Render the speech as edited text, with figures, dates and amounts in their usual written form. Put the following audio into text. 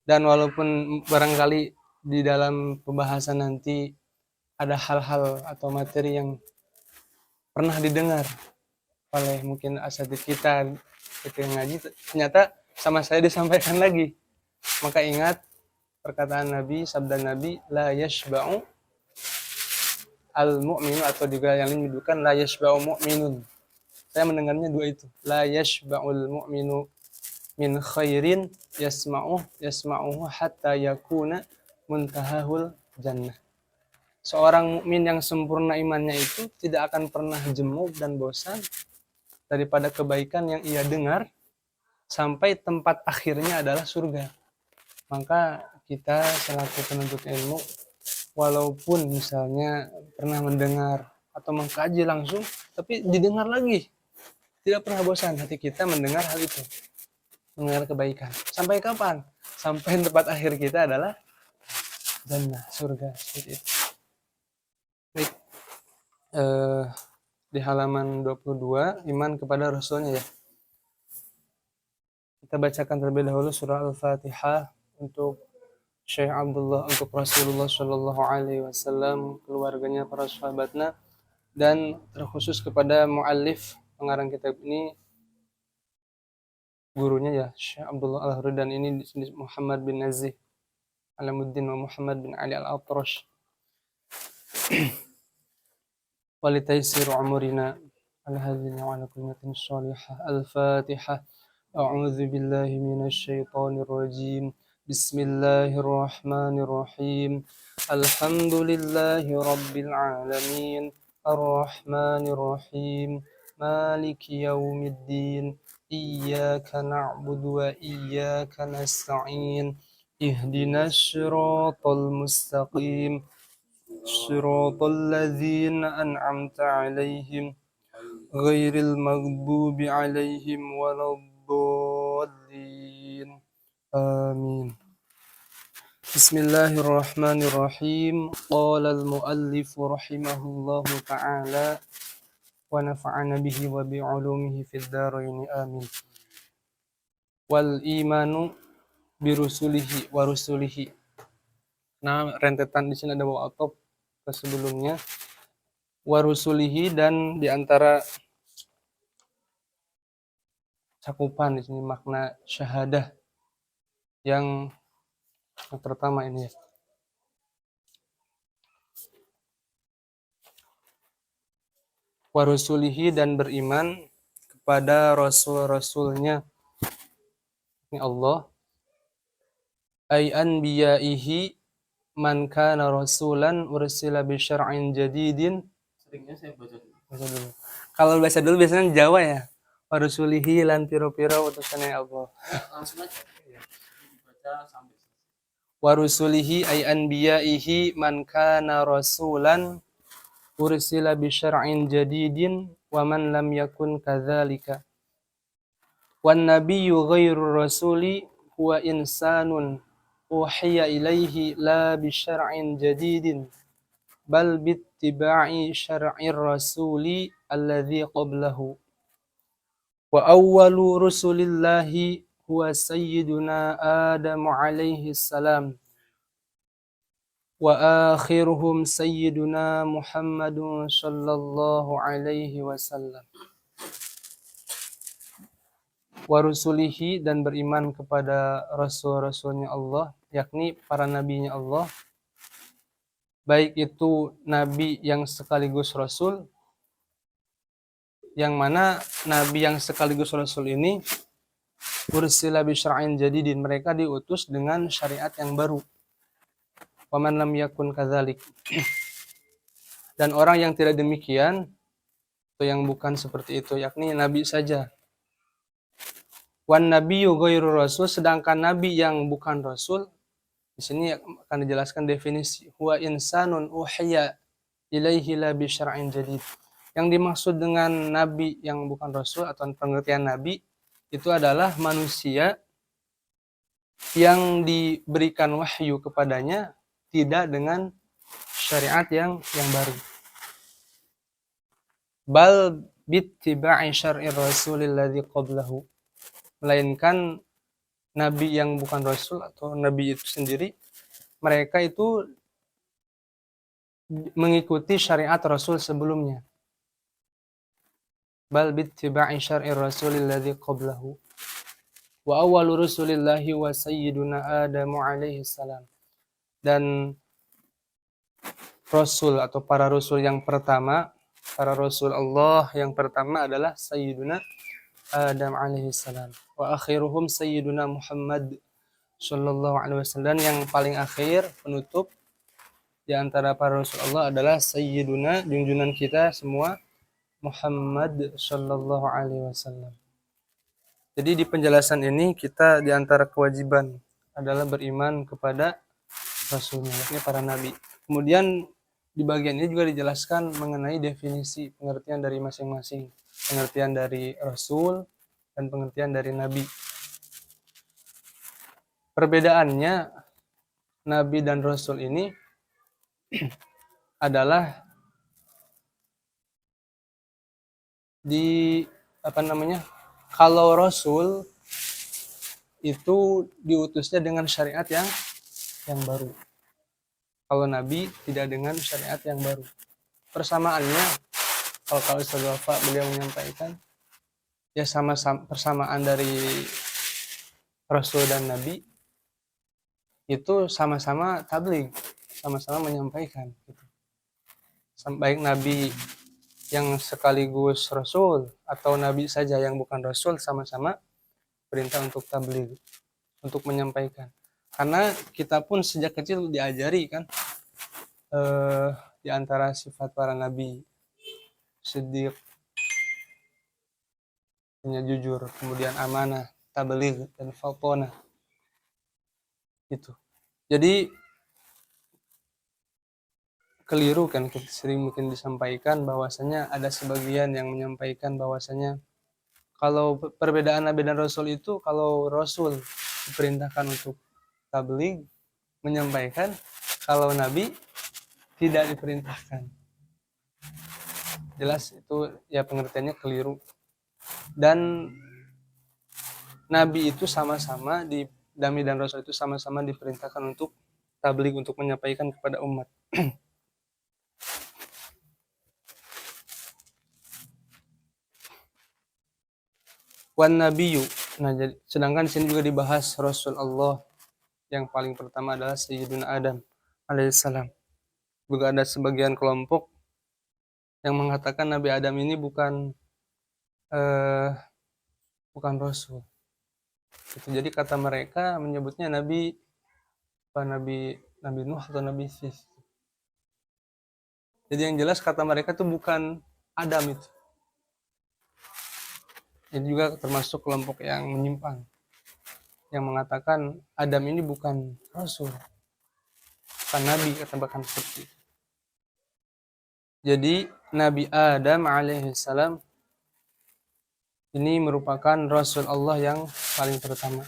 Dan walaupun barangkali di dalam pembahasan nanti ada hal-hal atau materi yang pernah didengar oleh mungkin asatidz kita ketika ngaji, ternyata sama saya disampaikan lagi. Maka ingat perkataan Nabi, sabda Nabi, la yashba'u al-mu'minu, atau juga yang lain menyebutkan la yashba'u mu'minun. Saya mendengarnya dua itu. La yashba'ul mu'minu min khairin yasma'uhu hatta yakuna muntahahul jannah. Seorang mukmin yang sempurna imannya itu tidak akan pernah jemu dan bosan daripada kebaikan yang ia dengar sampai tempat akhirnya adalah surga. Maka kita selaku penuntut ilmu, walaupun misalnya pernah mendengar atau mengkaji langsung, tapi didengar lagi, tidak pernah bosan hati kita mendengar hal itu, mendengar kebaikan. Sampai kapan? Sampai tempat akhir kita adalah jannah, surga. Seperti itu. Baik. Di halaman 22, iman kepada Rasulnya ya. Kita bacakan terlebih dahulu surah Al-Fatihah untuk Syekh Abdullah, untuk Rasulullah Shallallahu Alaihi Wasallam, keluarganya, para sahabatnya, dan terkhusus kepada muallif pengarang kitab ini, gurunya ya, Syekh Abdullah Al-Hurri, dan ini Muhammad bin Nazih Alamuddin wa Muhammad bin Ali Al-Atrash. Walitaisir umurina ala hadhihi wa ala kulmatin salihah. Al-Fatihah. A'udzu billahi minasy syaithanir rajim. Bismillahirrahmanirrahim. Alhamdulillahi rabbil alamin. Ar-Rahmanir Rahim. Maliki yaumiddin. Iyyaka na'budu wa iyyaka nasta'in. Ihdinas siratal mustaqim. صراط الذين أنعمت عليهم غير المغضوب عليهم ولا الضالين آمين. بسم الله الرحمن الرحيم. قال المؤلف رحمه الله تعالى ونفعنا به وبعلومه في الدارين آمين. والإيمان برسله ورسله. Nah, rentetan di sini ada waw atop ke sebelumnya. Warusulihi, dan diantara cakupan di sini makna syahadah yang pertama ini ya. Warusulihi, dan beriman kepada rasul-rasulnya. Ini Allah. Ay anbiyaihi man kana rasulan ursila bi syar'in jadidin. Seringnya saya baca dulu. Kalau baca dulu biasanya Jawa ya. Warusulihi lan piro-piro utusannya Allah. Langsung aja. Baca sampai warusulihi ay anbiyaihi man kana rasulan ursila bi syar'in jadidin wa man lam yakun kadzalika. Wan nabiyyu ghairu rasuli huwa insanun uhiya ilaihi la bi syar'in jadidin bal bittiba'i syar'ir rasuli alladhi qablahu. Wa awwalu rusulillahi huwa sayyiduna Adam alaihi salam wa akhiruhum sayyiduna Muhammadun sallallahu alaihi wasallam. Wa rusulihi, dan beriman kepada rasul-rasulnya Allah, yakni para nabinya Allah, baik itu nabi yang sekaligus rasul, yang mana nabi yang sekaligus rasul ini ursila bi syar'in jadidin, mereka diutus dengan syariat yang baru. Wa man lam yakun kadzalik, dan orang yang tidak demikian atau yang bukan seperti itu, yakni nabi saja. Wan nabiyyu ghairu rasul, sedangkan nabi yang bukan rasul, di sini akan dijelaskan definisi. Huwa insanun uhiya ilaihi la bi syar'in jadid. Yang dimaksud dengan nabi yang bukan rasul atau pengertian nabi itu adalah manusia yang diberikan wahyu kepadanya tidak dengan syariat yang baru. Bal bittiba'i syar'ir rasulil ladzi qablahu, melainkan nabi yang bukan rasul atau nabi itu sendiri, mereka itu mengikuti syariat rasul sebelumnya. Bal bittiba'i syar'i rasulil ladzi qablahu. Wa awwalu rusulillahi wa sayyiduna Adamu alaihi salam. Dan rasul atau para rasul yang pertama, para rasul Allah yang pertama adalah sayyiduna Adam alaihi salam. Wa akhiruhum sayyiduna Muhammad sallallahu alaihi wasallam. Yang paling akhir penutup di antara para rasul Allah adalah sayyiduna, junjungan kita semua, Muhammad sallallahu alaihi wasallam. Jadi di penjelasan ini kita di antara kewajiban adalah beriman kepada rasulnya, yakni para nabi. Kemudian di bagian ini juga dijelaskan mengenai definisi pengertian dari masing-masing, pengertian dari rasul dan pengertian dari nabi. Perbedaannya nabi dan rasul ini adalah di kalau rasul itu diutusnya dengan syariat yang baru. Kalau nabi tidak dengan syariat yang baru. Persamaannya, kalau Ustaz Wafa beliau menyampaikan, ya sama-sama persamaan dari rasul dan nabi itu sama-sama tabligh, sama-sama menyampaikan. Baik nabi yang sekaligus rasul atau nabi saja yang bukan rasul, sama-sama perintah untuk tabligh, untuk menyampaikan. Karena kita pun sejak kecil diajari kan, di antara sifat para nabi, siddiq, punya jujur, kemudian amanah, tabligh, dan fatonah. Itu. Jadi keliru kan, sering mungkin disampaikan bahwasanya ada sebagian yang menyampaikan bahwasanya kalau perbedaan nabi dan rasul itu, kalau rasul diperintahkan untuk tabligh, menyampaikan, kalau nabi tidak diperintahkan. Jelas itu ya pengertiannya keliru. Dan nabi itu sama-sama nabi dan rasul itu sama-sama diperintahkan untuk tabligh, untuk menyampaikan kepada umat. Wan nabiyyu. Nah, sedangkan di sini juga dibahas rasul Allah yang paling pertama adalah Sayyiduna Adam alaihissalam. Juga ada sebagian kelompok yang mengatakan Nabi Adam ini bukan rasul. Itu jadi kata mereka menyebutnya Nabi Nuh atau Nabi Sis. Jadi yang jelas kata mereka itu bukan Adam itu. Ini juga termasuk kelompok yang menyimpang, yang mengatakan Adam ini bukan rasul, bukan nabi, kata bahkan seperti itu. Jadi Nabi Adam alaihissalam ini merupakan rasul Allah yang paling pertama.